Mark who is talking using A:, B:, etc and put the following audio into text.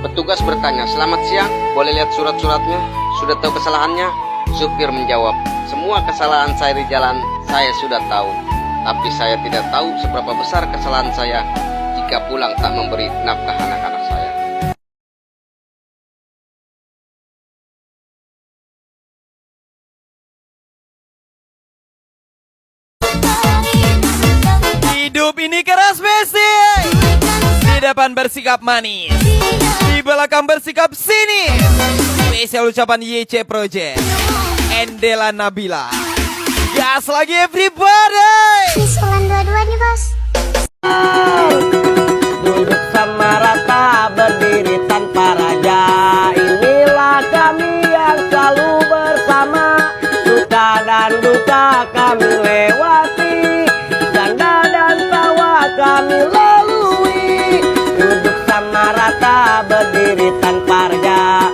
A: Petugas bertanya, "Selamat siang, boleh lihat surat-suratnya? Sudah tahu kesalahannya?" Supir menjawab, "Semua kesalahan saya di jalan saya sudah tahu. Tapi saya tidak tahu seberapa besar kesalahan saya jika pulang tak memberi nafkah anak-anak saya."
B: Hidup ini keras besi. Di depan bersikap manis, di belakang bersikap sinis. Spesial ucapan YC Project, Endela Nabila. Gas lagi everybody.
C: Ulang dua-dua nih bos.
D: Duduk sama rata, berdiri tanpa raja. Inilah kami yang selalu bersama. Suka dan duka kami lewati, janda dan tawa kami lalui. Duduk sama rata, berdiri tanpa raja.